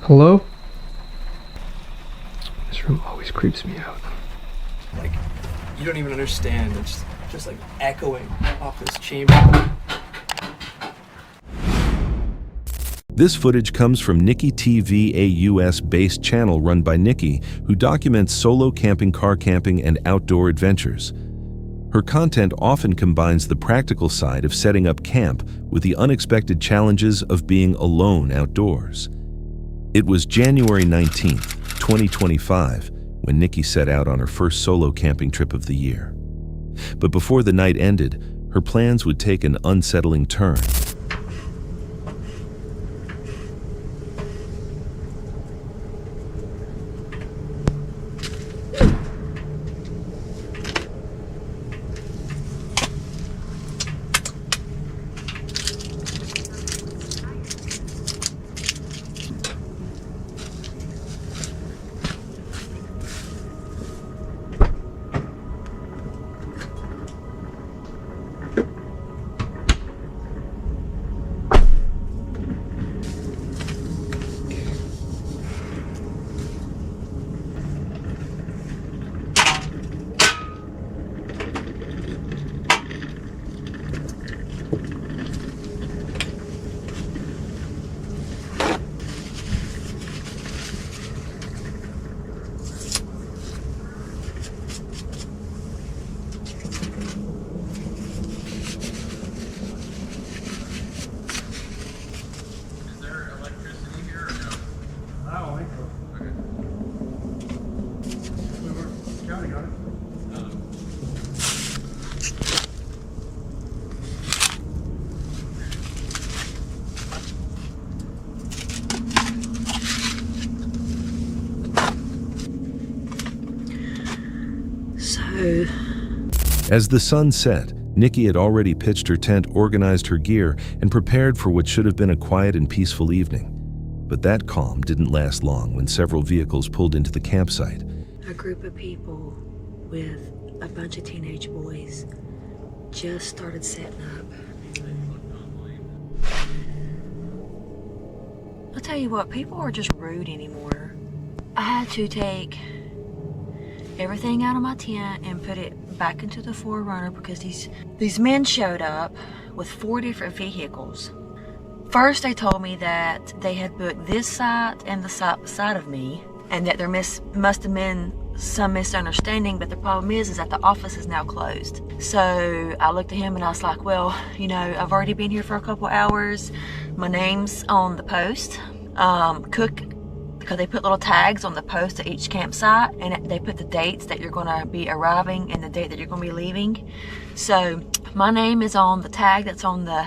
Hello? This room always creeps me out. Like, you don't even understand. It's just like echoing off this chamber. This footage comes from Nikki TV, a US-based channel run by Nikki, who documents solo camping, car camping, and outdoor adventures. Her content often combines the practical side of setting up camp with the unexpected challenges of being alone outdoors. It was January 19th, 2025, when Nikki set out on her first solo camping trip of the year. But before the night ended, her plans would take an unsettling turn. As the sun set, Nikki had already pitched her tent, organized her gear, and prepared for what should have been a quiet and peaceful evening. But that calm didn't last long when several vehicles pulled into the campsite. A group of people with a bunch of teenage boys just started setting up. I'll tell you what, people are just rude anymore. I had to take everything out of my tent and put it back into the 4Runner because these men showed up with 4 different vehicles. First, they told me that they had booked this site and the site beside of me, and that there must have been some misunderstanding, but the problem is that the office is now closed. So I looked at him and I was like, well, you know, I've already been here for a couple hours. My name's on the post. Cook, because they put little tags on the post at each campsite, and they put the dates that you're going to be arriving and the date that you're going to be leaving. So my name is on the tag that's on the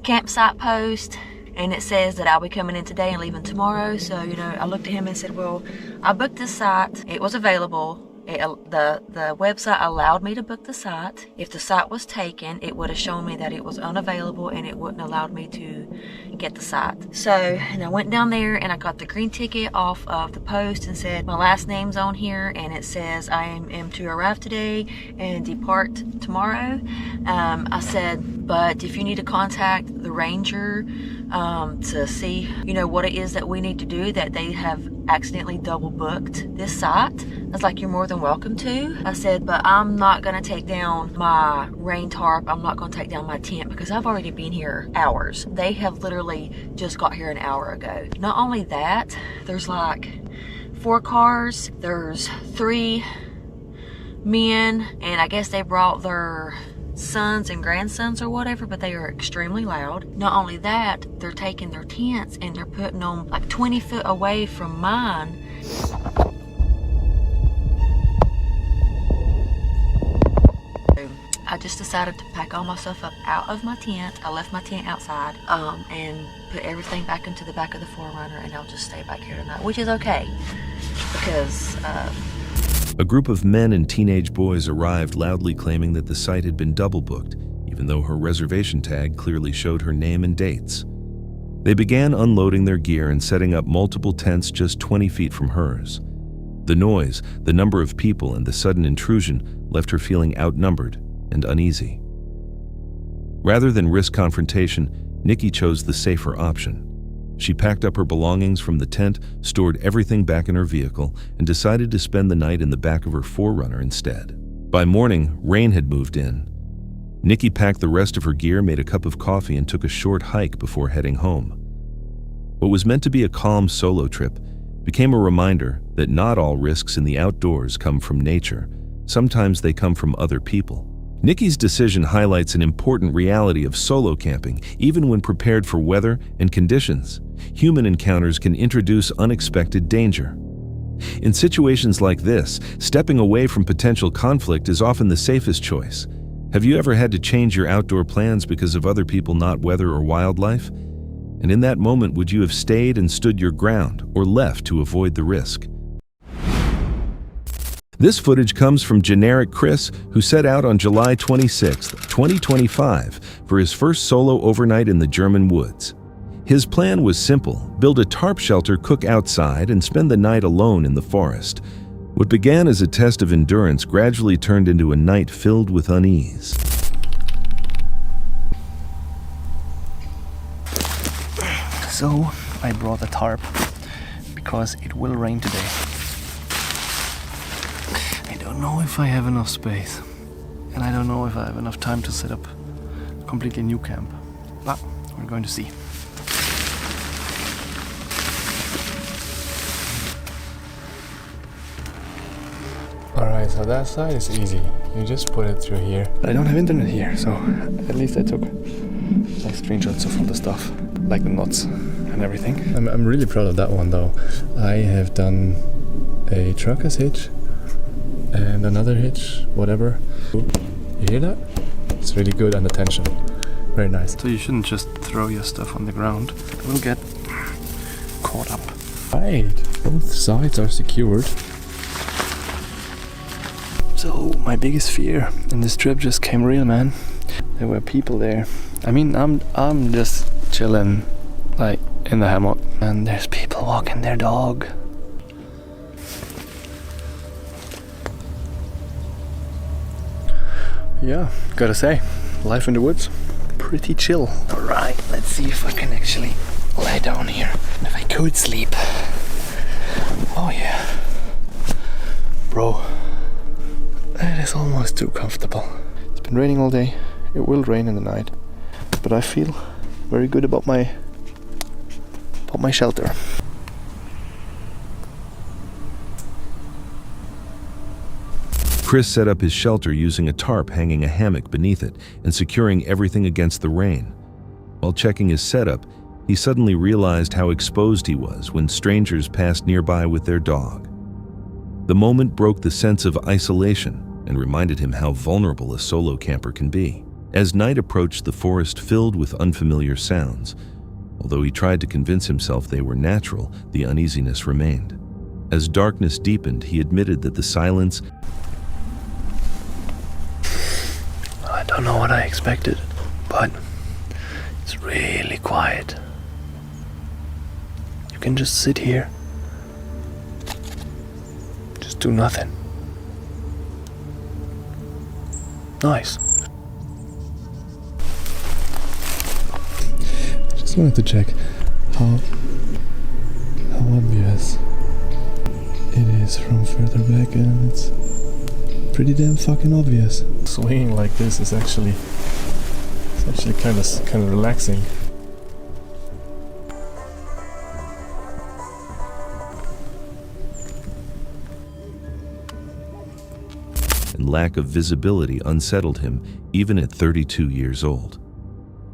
campsite post, and it says that I'll be coming in today and leaving tomorrow. So, you know, I looked at him and said, well, I booked this site. It was available. The website allowed me to book the site. If the site was taken, it would have shown me that it was unavailable and it wouldn't allowed me to get the site. So, and I went down there and I got the green ticket off of the post and said my last name's on here, and it says I am to arrive today and depart tomorrow. I said, but if you need to contact the ranger to see, you know, what it is that we need to do, that they have accidentally double booked this site. I was like, you're more than welcome to. I said, but I'm not gonna take down my rain tarp. I'm not gonna take down my tent because I've already been here hours. They have literally just got here an hour ago. Not only that, there's like 4 cars, there's 3 men, and I guess they brought their sons and grandsons or whatever, but they are extremely loud. Not only that, they're taking their tents and they're putting them like 20 foot away from mine. I just decided to pack all my stuff up out of my tent. I left my tent outside and put everything back into the back of the 4Runner, and I'll just stay back here tonight, which is okay because A group of men and teenage boys arrived, loudly claiming that the site had been double booked, even though her reservation tag clearly showed her name and dates. They began unloading their gear and setting up multiple tents just 20 feet from hers. The noise, the number of people, and the sudden intrusion left her feeling outnumbered and uneasy. Rather than risk confrontation, Nikki chose the safer option. She packed up her belongings from the tent, stored everything back in her vehicle, and decided to spend the night in the back of her 4Runner instead. By morning, rain had moved in. Nikki packed the rest of her gear, made a cup of coffee, and took a short hike before heading home. What was meant to be a calm solo trip became a reminder that not all risks in the outdoors come from nature. Sometimes they come from other people. Nikki's decision highlights an important reality of solo camping. Even when prepared for weather and conditions, human encounters can introduce unexpected danger. In situations like this, stepping away from potential conflict is often the safest choice. Have you ever had to change your outdoor plans because of other people, not weather or wildlife? And in that moment, would you have stayed and stood your ground or left to avoid the risk? This footage comes from generic Chris, who set out on July 26, 2025, for his first solo overnight in the German woods. His plan was simple: build a tarp shelter, cook outside, and spend the night alone in the forest. What began as a test of endurance gradually turned into a night filled with unease. So, I brought a tarp because it will rain today. I don't know if I have enough space, and I don't know if I have enough time to set up a completely new camp, but we're going to see. Alright, so that side is easy. You just put it through here. But I don't have internet here, so at least I took like screenshots of all the stuff, like the knots and everything. I'm really proud of that one though. I have done a trucker's hitch and another hitch, whatever. You hear that? It's really good and the tension. Very nice. So you shouldn't just throw your stuff on the ground. It will get caught up. Right, both sides are secured. So my biggest fear in this trip just came real, man. There were people there. I mean, I'm just chilling, like in the hammock, and there's people walking their dog. Yeah, gotta say, life in the woods, pretty chill. Alright, let's see if I can actually lie down here. And if I could sleep. Oh yeah. Bro, that is almost too comfortable. It's been raining all day. It will rain in the night. But I feel very good about my shelter. Chris set up his shelter using a tarp, hanging a hammock beneath it and securing everything against the rain. While checking his setup, he suddenly realized how exposed he was when strangers passed nearby with their dog. The moment broke the sense of isolation and reminded him how vulnerable a solo camper can be. As night approached, the forest filled with unfamiliar sounds. Although he tried to convince himself they were natural, the uneasiness remained. As darkness deepened, he admitted that the silence... I don't know what I expected, but it's really quiet. You can just sit here. Just do nothing. Nice. Just wanted to check how obvious it is from further back, and it's pretty damn fucking obvious. Swinging like this is actually kind of relaxing. and lack of visibility unsettled him even at 32 years old.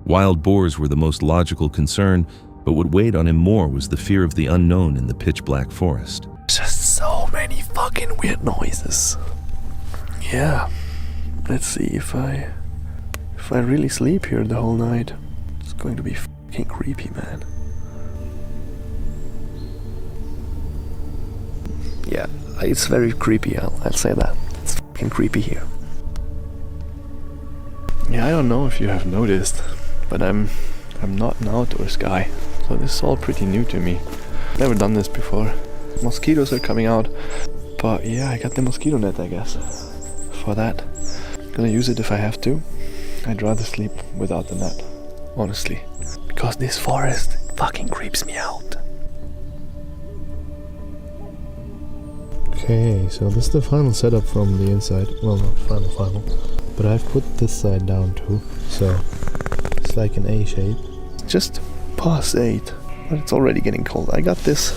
Wild boars were the most logical concern, but what weighed on him more was the fear of the unknown in the pitch-black forest. Just so many fucking weird noises. Yeah, let's see if I really sleep here the whole night. It's going to be fucking creepy, man. Yeah, it's very creepy, I'll say that. It's fucking creepy here. Yeah, I don't know if you have noticed, but I'm not an outdoors guy, so this is all pretty new to me. Never done this before. Mosquitoes are coming out, but yeah, I got the mosquito net, I guess, for that. Gonna use it if I have to. I'd rather sleep without the net, honestly, because this forest fucking creeps me out. Okay, so this is the final setup from the inside. Well, not final. But I've put this side down too, so it's like an A shape. Just past 8, but it's already getting cold. I got this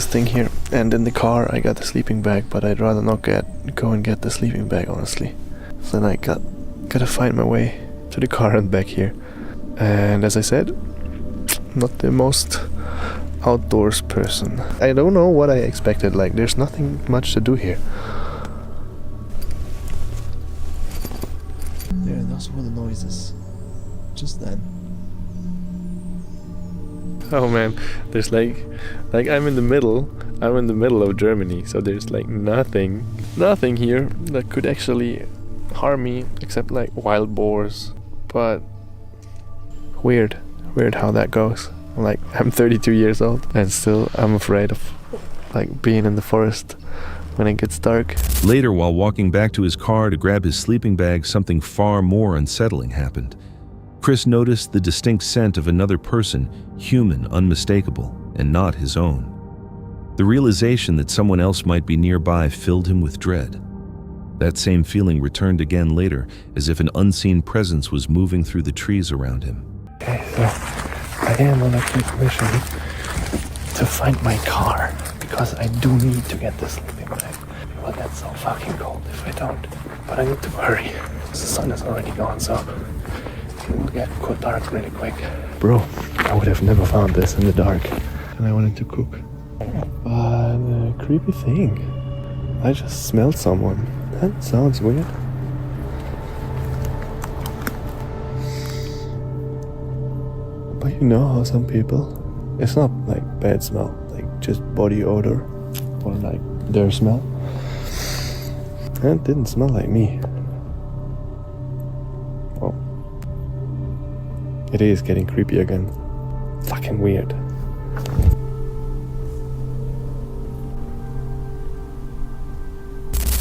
thing here, and in the car I got the sleeping bag, but I'd rather not go and get the sleeping bag, honestly. So then I gotta find my way to the car and back here. And as I said, not the most outdoors person. I don't know what I expected, like there's nothing much to do here. There, those were the noises. Just then. Oh man, there's like I'm in the middle of Germany, so there's like nothing here that could actually harm me except like wild boars. But weird how that goes. Like, I'm 32 years old and still I'm afraid of like being in the forest when it gets dark. Later, while walking back to his car to grab his sleeping bag, something far more unsettling happened. Chris noticed the distinct scent of another person, human, unmistakable, and not his own. The realization that someone else might be nearby filled him with dread. That same feeling returned again later, as if an unseen presence was moving through the trees around him. Okay, so I am on actually permission to find my car, because I do need to get the sleeping bag. Well, that's so fucking cold if I don't. But I need to hurry. The sun is already gone, so it will get quite dark really quick. Bro, I would have never found this in the dark. And I wanted to cook. But a creepy thing. I just smelled someone. That sounds weird. But you know how some people, it's not like bad smell, like just body odor or like their smell. And it didn't smell like me. Oh. It is getting creepy again. Fucking weird.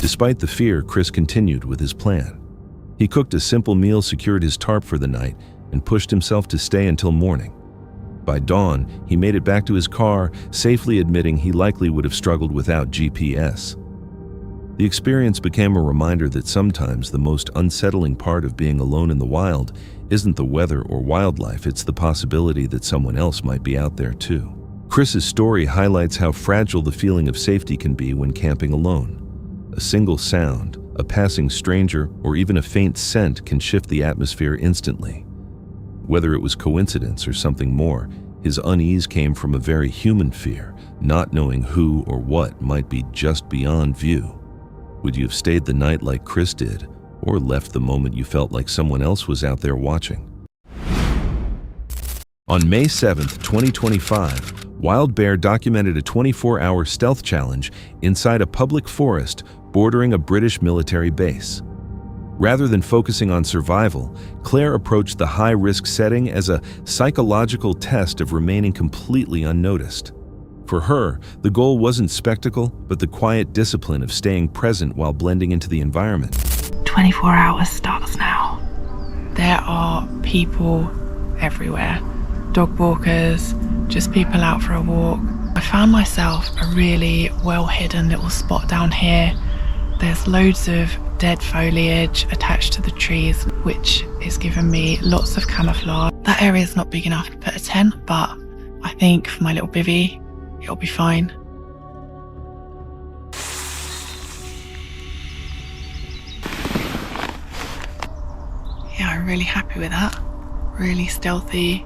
Despite the fear, Chris continued with his plan. He cooked a simple meal, secured his tarp for the night, and pushed himself to stay until morning. By dawn, he made it back to his car, safely admitting he likely would have struggled without GPS. The experience became a reminder that sometimes the most unsettling part of being alone in the wild isn't the weather or wildlife, it's the possibility that someone else might be out there too. Chris's story highlights how fragile the feeling of safety can be when camping alone. A single sound, a passing stranger, or even a faint scent can shift the atmosphere instantly. Whether it was coincidence or something more, his unease came from a very human fear, not knowing who or what might be just beyond view. Would you have stayed the night like Chris did, or left the moment you felt like someone else was out there watching? On May 7th, 2025, Wild Bear documented a 24-hour stealth challenge inside a public forest bordering a British military base. Rather than focusing on survival, Claire approached the high-risk setting as a psychological test of remaining completely unnoticed. For her, the goal wasn't spectacle, but the quiet discipline of staying present while blending into the environment. 24 hours starts now. There are people everywhere. Dog walkers, just people out for a walk. I found myself a really well-hidden little spot down here. There's loads of dead foliage attached to the trees, which is giving me lots of camouflage. That area is not big enough to put a tent, but I think for my little bivvy, it'll be fine. Yeah, I'm really happy with that. Really stealthy,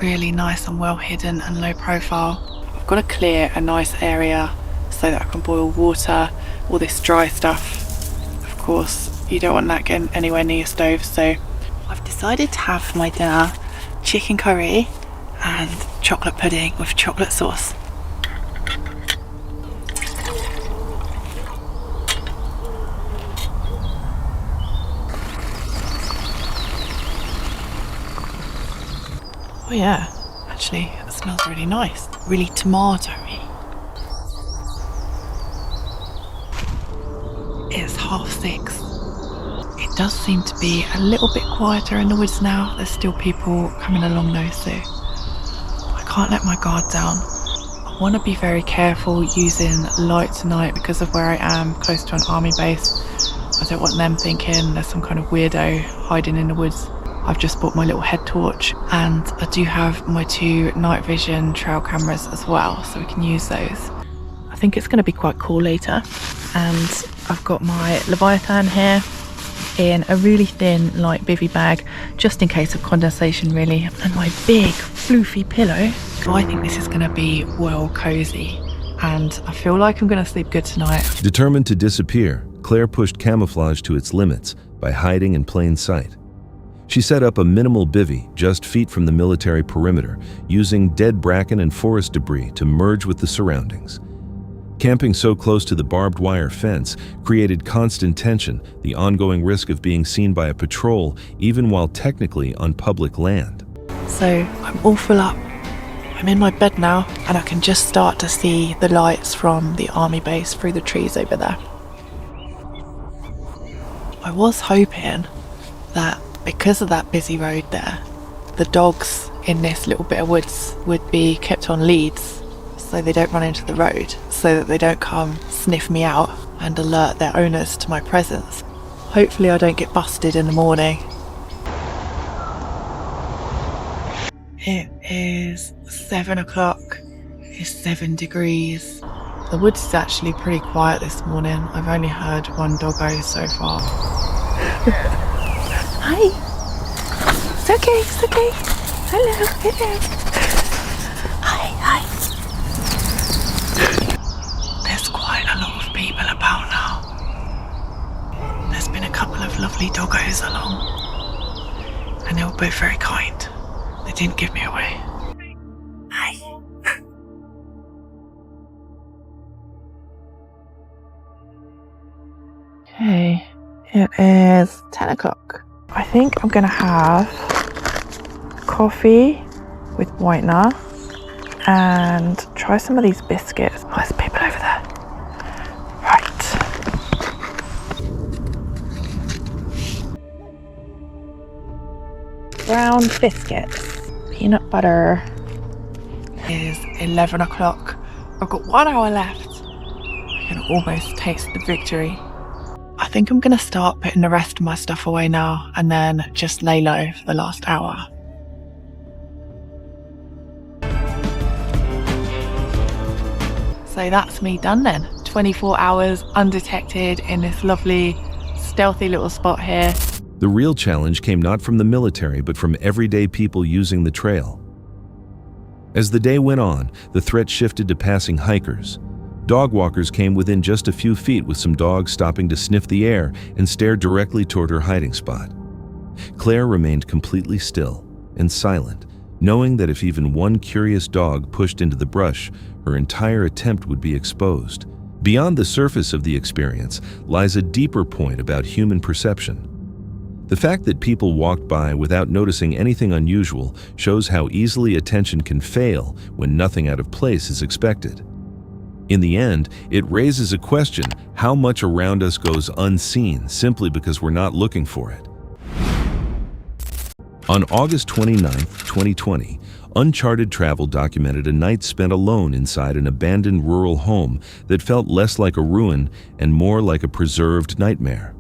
really nice and well hidden and low profile. I've got to clear a nice area so that I can boil water, all this dry stuff. Of course, you don't want that getting anywhere near your stove, so I've decided to have for my dinner chicken curry and chocolate pudding with chocolate sauce. Oh yeah, actually it smells really nice, really tomatoey. It's 6:30. It does seem to be a little bit quieter in the woods now. There's still people coming along though, so can't let my guard down. I want to be very careful using light tonight because of where I am, close to an army base. I don't want them thinking there's some kind of weirdo hiding in the woods. I've just bought my little head torch, and I do have my 2 night vision trail cameras as well, so we can use those. I think it's going to be quite cool later. And I've got my Leviathan here in a really thin light bivvy bag, just in case of condensation really, and my big floofy pillow. I think this is going to be well cozy, and I feel like I'm going to sleep good tonight. Determined to disappear, Claire pushed camouflage to its limits by hiding in plain sight. She set up a minimal bivvy just feet from the military perimeter, using dead bracken and forest debris to merge with the surroundings. Camping so close to the barbed wire fence created constant tension, the ongoing risk of being seen by a patrol even while technically on public land. So I'm all full up. I'm in my bed now, and I can just start to see the lights from the army base through the trees over there. I was hoping that because of that busy road there, the dogs in this little bit of woods would be kept on leads so they don't run into the road, so that they don't come sniff me out and alert their owners to my presence. Hopefully I don't get busted in the morning. It is 7 o'clock, it's 7 degrees. The woods is actually pretty quiet this morning. I've only heard one doggo so far. Hi! It's okay, it's okay. Hello, hello. Hi. There's quite a lot of people about now. There's been a couple of lovely doggos along, and they were both very kind. They didn't give me away. Hi. Okay, it is 10 o'clock. I think I'm gonna have coffee with whitener and try some of these biscuits. Oh, there's people over there. Right. Brown biscuits, peanut butter. It is 11 o'clock. I've got 1 hour left. I can almost taste the victory. I think I'm going to start putting the rest of my stuff away now and then just lay low for the last hour. So that's me done then. 24 hours undetected in this lovely, stealthy little spot here. The real challenge came not from the military, but from everyday people using the trail. As the day went on, the threat shifted to passing hikers. Dog walkers came within just a few feet, with some dogs stopping to sniff the air and stare directly toward her hiding spot. Claire remained completely still and silent, knowing that if even one curious dog pushed into the brush, her entire attempt would be exposed. Beyond the surface of the experience lies a deeper point about human perception. The fact that people walked by without noticing anything unusual shows how easily attention can fail when nothing out of place is expected. In the end, it raises a question: how much around us goes unseen simply because we're not looking for it? On August 29, 2020, Uncharted Travel documented a night spent alone inside an abandoned rural home that felt less like a ruin and more like a preserved nightmare.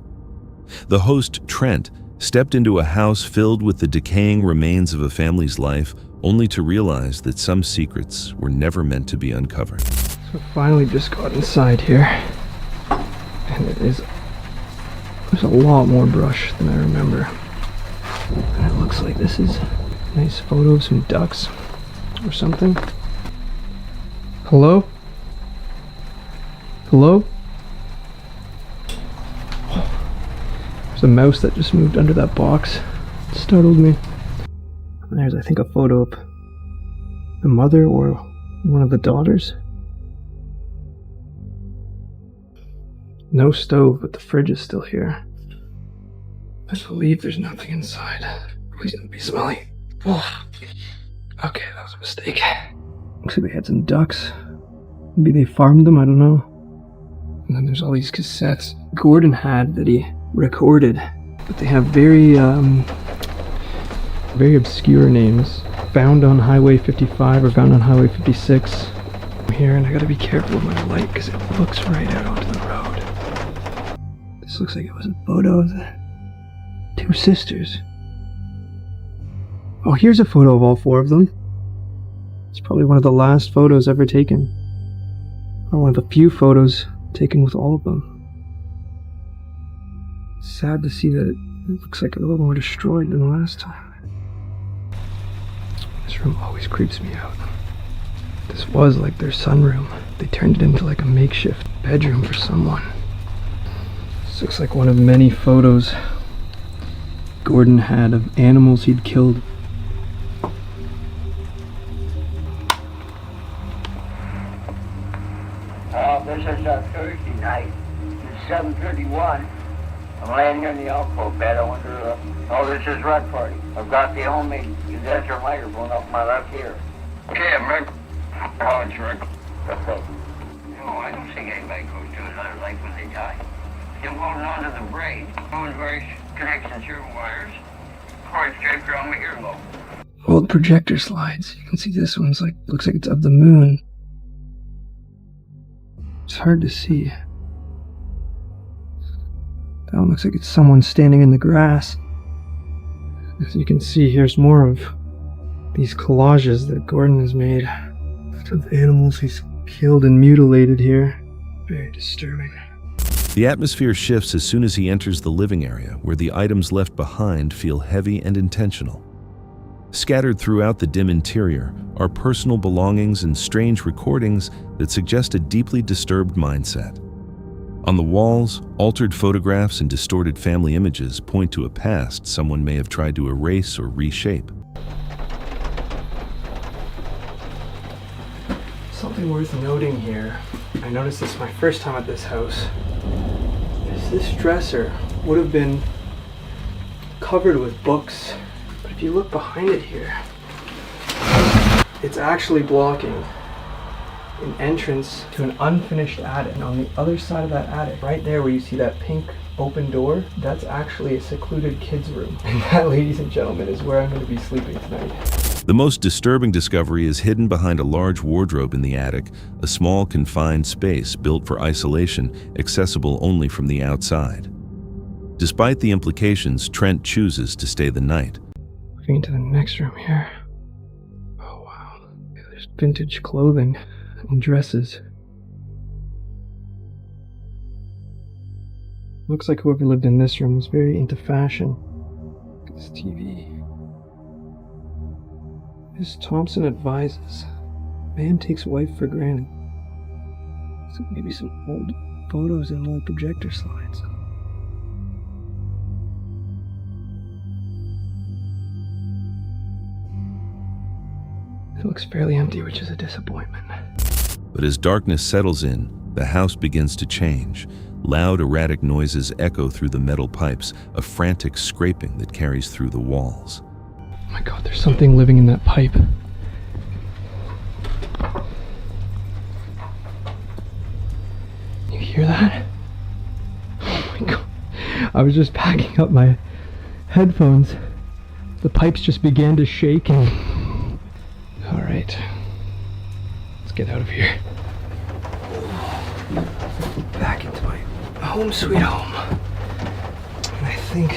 The host, Trent, stepped into a house filled with the decaying remains of a family's life, only to realize that some secrets were never meant to be uncovered. So finally just got inside here, and there's a lot more brush than I remember. And it looks like this is a nice photo of some ducks or something. Hello? Hello? There's a mouse that just moved under that box. It startled me. And there's, I think, a photo of the mother or one of the daughters. No stove, but the fridge is still here. I believe there's nothing inside. Please don't be smelly. Oh. Okay, that was a mistake. Looks like they had some ducks. Maybe they farmed them, I don't know. And then there's all these cassettes Gordon had that he recorded, but they have very obscure names. found on Highway 55 or found on Highway 56. I'm here and I gotta be careful with my light because it looks right out onto the road. This looks like it was a photo of the two sisters. Oh, here's a photo of all four of them. It's probably one of the last photos ever taken. Or one of the few photos taken with all of them. Sad to see that it looks like a little more destroyed than the last time. This room always creeps me out. This was like their sunroom. They turned it into like a makeshift bedroom for someone. This looks like one of many photos Gordon had of animals he'd killed. This is a Thursday night. It's 7:31. I'm laying here in the alcove bed. I wonder, this is Red Party. I've got the homemade condenser microphone up my left ear. Okay, I'm Rick. Oh, it's Rick. Okay. No, I don't think anybody goes to another life when they die. Still holding on to the braid. Moving various connections through wires. Cords draped around my earlobe. Old projector slides. You can see this one's like, looks like it's of the moon. It's hard to see. That one looks like it's someone standing in the grass. As you can see, here's more of these collages that Gordon has made of animals he's killed and mutilated here. Very disturbing. The atmosphere shifts as soon as he enters the living area, where the items left behind feel heavy and intentional. Scattered throughout the dim interior are personal belongings and strange recordings that suggest a deeply disturbed mindset. On the walls, altered photographs and distorted family images point to a past someone may have tried to erase or reshape. Something worth noting here, I noticed this my first time at this house, is this dresser would have been covered with books, but if you look behind it here, it's actually blocking an entrance to an unfinished attic. And on the other side of that attic, right there where you see that pink open door, that's actually a secluded kids' room. And that, ladies and gentlemen, is where I'm going to be sleeping tonight. The most disturbing discovery is hidden behind a large wardrobe in the attic, a small confined space built for isolation, accessible only from the outside. Despite the implications, Trent chooses to stay the night. Moving into the next room here. Oh wow, there's vintage clothing and dresses. Looks like whoever lived in this room was very into fashion. Look at this TV. Ms. Thompson advises, man takes wife for granted. So maybe some old photos and old projector slides. It looks fairly empty, which is a disappointment. But as darkness settles in, the house begins to change. Loud, erratic noises echo through the metal pipes, a frantic scraping that carries through the walls. Oh my god, there's something living in that pipe. You hear that? Oh my god. I was just packing up my headphones. The pipes just began to shake and... Alright. Let's get out of here. Back into my home sweet home. And I think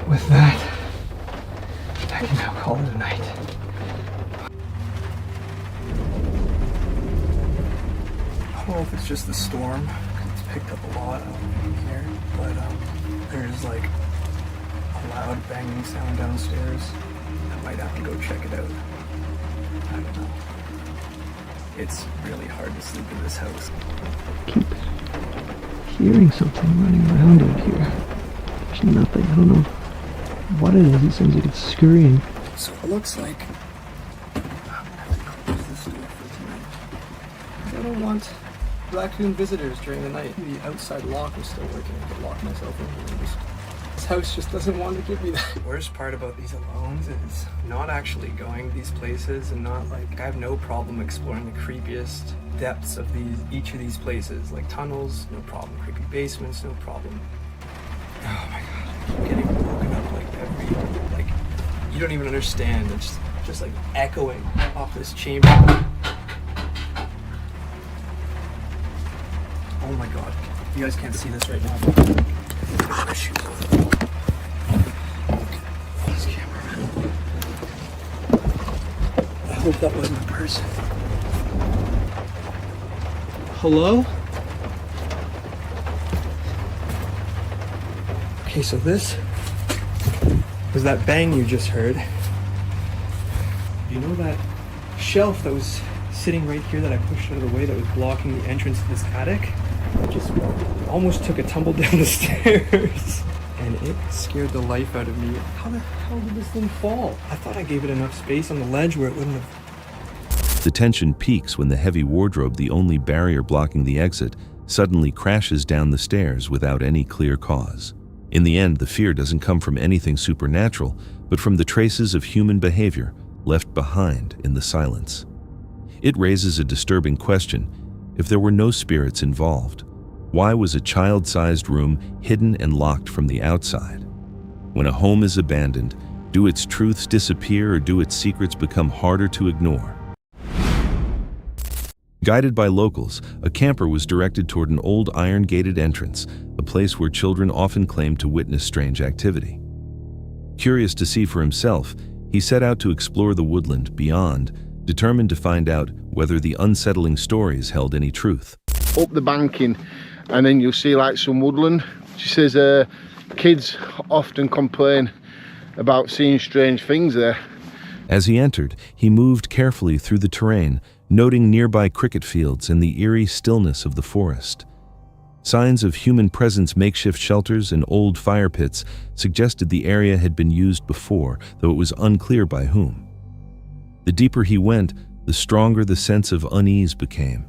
with that, I can now call it a night. I don't know if it's just the storm, it's picked up a lot here, but there's like a loud banging sound downstairs. I might have to go check it out. I don't know. It's really hard to sleep in this house. I keep hearing something running around out here. There's nothing, I don't know what it is. It sounds like it's scurrying. So it looks like I'm gonna have to close this door for tonight. I don't want raccoon visitors during the night. The outside lock is still working. I could lock myself in here. This house just doesn't want to give me that. The worst part about these alones is not actually going these places and not like, I have no problem exploring the creepiest depths of each of these places. Like tunnels, no problem. Creepy basements, no problem. Oh my god, I'm getting woken up like you don't even understand. It's just like echoing off this chamber. Oh my god, you guys can't see this right now. Oh, shoot. This cameraman. I hope that wasn't a person. Hello? Okay, so this was that bang you just heard. You know that shelf that was sitting right here that I pushed out of the way that was blocking the entrance to this attic? It just almost took a tumble down the stairs. And it scared the life out of me. How the hell did this thing fall? I thought I gave it enough space on the ledge where it wouldn't have... The tension peaks when the heavy wardrobe, the only barrier blocking the exit, suddenly crashes down the stairs without any clear cause. In the end, the fear doesn't come from anything supernatural, but from the traces of human behavior left behind in the silence. It raises a disturbing question. If there were no spirits involved, why was a child-sized room hidden and locked from the outside? When a home is abandoned, do its truths disappear or do its secrets become harder to ignore? Guided by locals, a camper was directed toward an old iron-gated entrance, a place where children often claim to witness strange activity. Curious to see for himself, he set out to explore the woodland beyond, determined to find out whether the unsettling stories held any truth. Up the banking, and then you'll see like some woodland. She says kids often complain about seeing strange things there. As he entered, he moved carefully through the terrain, noting nearby cricket fields and the eerie stillness of the forest. Signs of human presence, makeshift shelters, and old fire pits suggested the area had been used before, though it was unclear by whom. The deeper he went, the stronger the sense of unease became.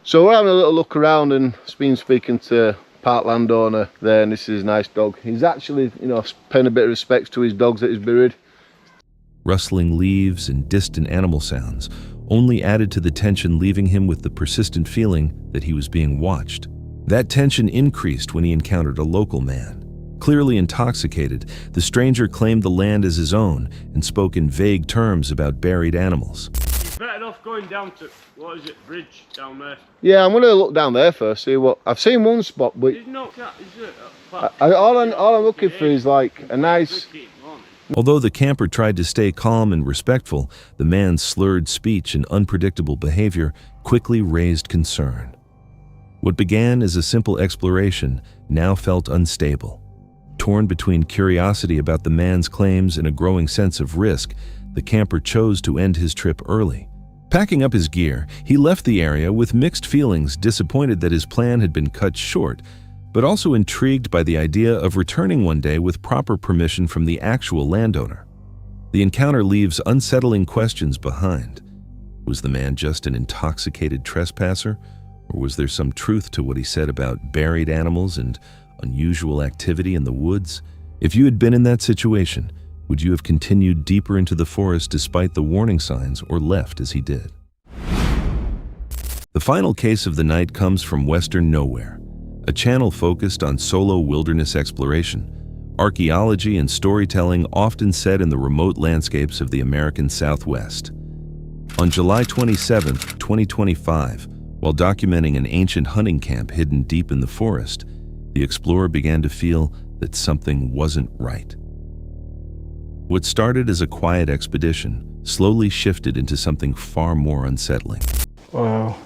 So we're having a little look around and been speaking to part landowner there, and this is a nice dog. He's actually, paying a bit of respect to his dogs that he's buried. Rustling leaves and distant animal sounds only added to the tension, leaving him with the persistent feeling that he was being watched. That tension increased when he encountered a local man. Clearly intoxicated, the stranger claimed the land as his own and spoke in vague terms about buried animals. You're better off going down to, what is it, bridge down there? Yeah, I'm going to look down there first, see what... I've seen one spot, but... There's no cat, is it? All I'm looking for is like a nice... Although the camper tried to stay calm and respectful, the man's slurred speech and unpredictable behavior quickly raised concern. What began as a simple exploration now felt unstable. Torn between curiosity about the man's claims and a growing sense of risk, the camper chose to end his trip early. Packing up his gear, he left the area with mixed feelings, disappointed that his plan had been cut short, but also intrigued by the idea of returning one day with proper permission from the actual landowner. The encounter leaves unsettling questions behind. Was the man just an intoxicated trespasser, or was there some truth to what he said about buried animals and unusual activity in the woods? If you had been in that situation, would you have continued deeper into the forest despite the warning signs, or left as he did? The final case of the night comes from Western Nowhere, a channel focused on solo wilderness exploration, archaeology, and storytelling often set in the remote landscapes of the American Southwest. On July 27, 2025, while documenting an ancient hunting camp hidden deep in the forest, the explorer began to feel that something wasn't right. What started as a quiet expedition slowly shifted into something far more unsettling. Wow,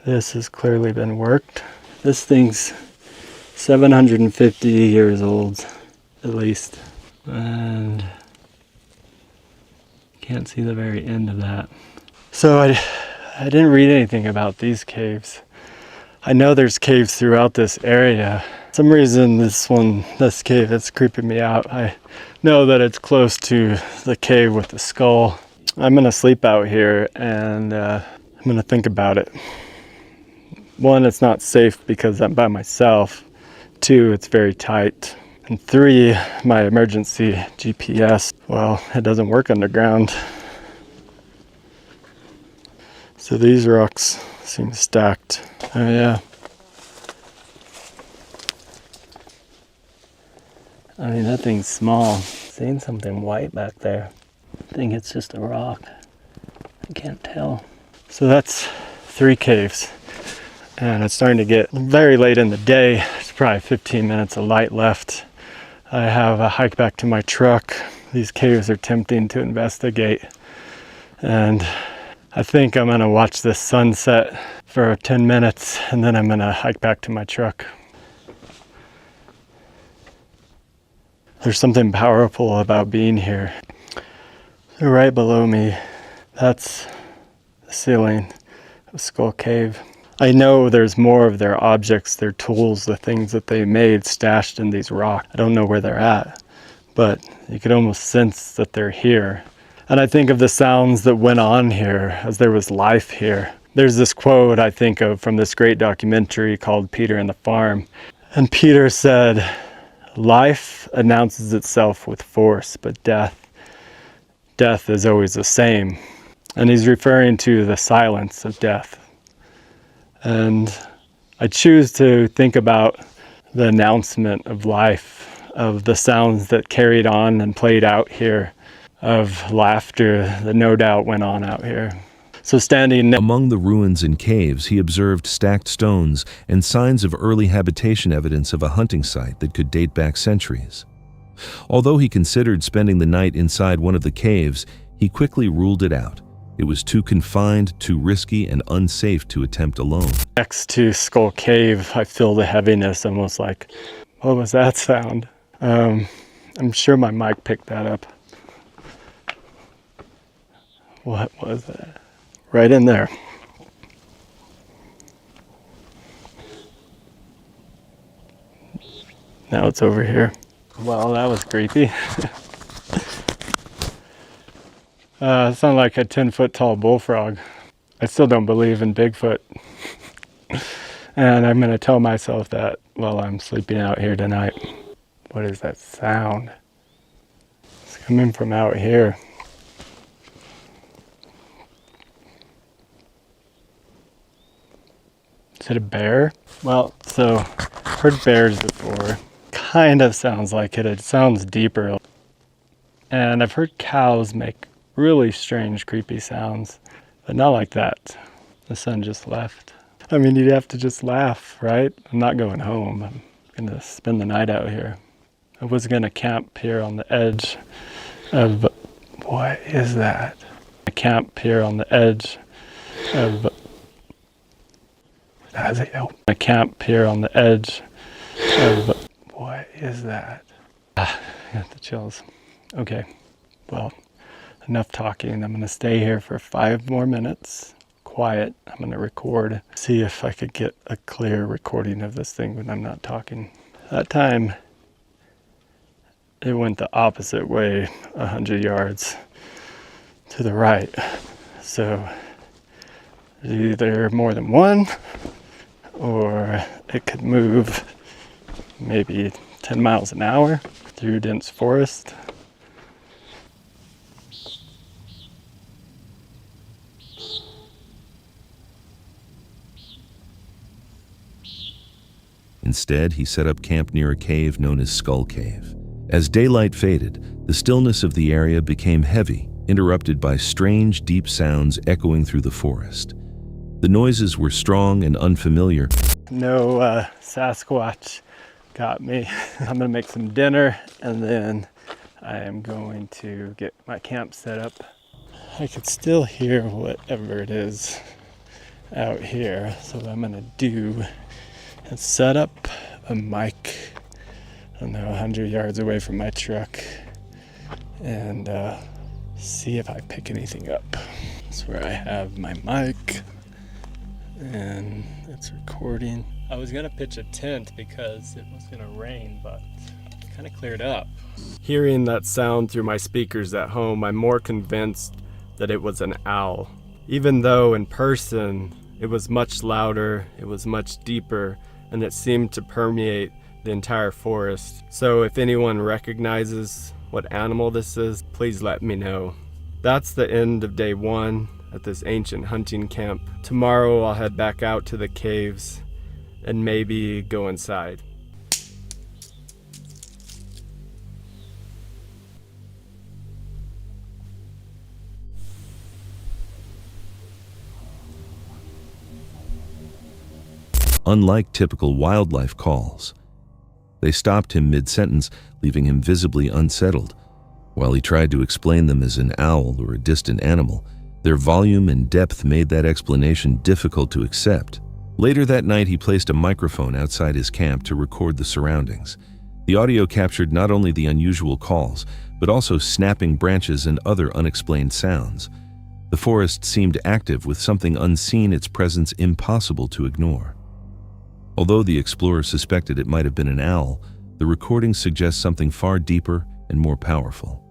this has clearly been worked. This thing's 750 years old, at least. And can't see the very end of that. So I didn't read anything about these caves. I know there's caves throughout this area. For some reason this cave, it's creeping me out. I know that it's close to the cave with the skull. I'm gonna sleep out here and I'm gonna think about it. One, it's not safe because I'm by myself. Two, it's very tight. And three, my emergency GPS, well, it doesn't work underground. So these rocks seem stacked. Oh yeah. I mean, that thing's small. Seeing something white back there. think it's just a rock. I can't tell. So that's 3 caves. And it's starting to get very late in the day. It's probably 15 minutes of light left. I have a hike back to my truck. These caves are tempting to investigate. And I think I'm gonna watch this sunset for 10 minutes and then I'm gonna hike back to my truck. There's something powerful about being here. So right below me, that's the ceiling of Skull Cave. I know there's more of their objects, their tools, the things that they made stashed in these rocks. I don't know where they're at, but you could almost sense that they're here. And I think of the sounds that went on here as there was life here. There's this quote I think of from this great documentary called Peter and the Farm. And Peter said, "Life announces itself with force, but death is always the same." And he's referring to the silence of death. And I choose to think about the announcement of life, of the sounds that carried on and played out here, of laughter that no doubt went on out here. So standing among the ruins and caves, he observed stacked stones and signs of early habitation, evidence of a hunting site that could date back centuries. Although he considered spending the night inside one of the caves, he quickly ruled it out. It was too confined, too risky, and unsafe to attempt alone. Next to Skull Cave, I feel the heaviness, almost like, what was that sound? I'm sure my mic picked that up. What was that? Right in there. Now it's over here. Well, that was creepy. It sounded like a 10-foot tall bullfrog. I still don't believe in Bigfoot. And I'm gonna tell myself that while I'm sleeping out here tonight. What is that sound? It's coming from out here. Is it a bear? Well, so I've heard bears before. Kind of sounds like it. It sounds deeper. And I've heard cows make really strange, creepy sounds, but not like that. The sun just left. I mean, you'd have to just laugh, right? I'm not going home. I'm gonna spend the night out here. I was gonna camp here on the edge of, what is that? I camp here on the edge of, I camp here on the edge of, what is that? I got the chills. Okay, well, enough talking. I'm gonna stay here for 5 more minutes. Quiet. I'm gonna record. See if I could get a clear recording of this thing when I'm not talking. That time, it went the opposite way, 100 yards to the right. So, there's either more than one, or it could move maybe 10 miles an hour through dense forest. Instead, he set up camp near a cave known as Skull Cave. As daylight faded, the stillness of the area became heavy, interrupted by strange, deep sounds echoing through the forest. The noises were strong and unfamiliar. No Sasquatch got me. I'm gonna make some dinner and then I am going to get my camp set up. I could still hear whatever it is out here, so what I'm gonna do is set up a mic, I don't know, 100 yards away from my truck and see if I pick anything up. That's where I have my mic and it's recording. I was gonna pitch a tent because it was gonna rain, but it kind of cleared up. Hearing that sound through my speakers at home, I'm more convinced that it was an owl. Even though in person it was much louder, it was much deeper, and it seemed to permeate the entire forest. So if anyone recognizes what animal this is, please let me know. That's the end of day 1 at this ancient hunting camp. Tomorrow I'll head back out to the caves and maybe go inside. unlike typical wildlife calls. They stopped him mid-sentence, leaving him visibly unsettled. While he tried to explain them as an owl or a distant animal, their volume and depth made that explanation difficult to accept. Later that night, he placed a microphone outside his camp to record the surroundings. The audio captured not only the unusual calls, but also snapping branches and other unexplained sounds. The forest seemed active, with something unseen, its presence impossible to ignore. Although the explorer suspected it might have been an owl, the recording suggests something far deeper and more powerful.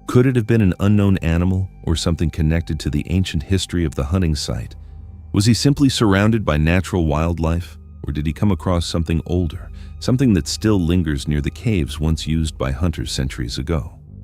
Could it have been an unknown animal or something connected to the ancient history of the hunting site? Was he simply surrounded by natural wildlife, or did he come across something older, something that still lingers near the caves once used by hunters centuries ago?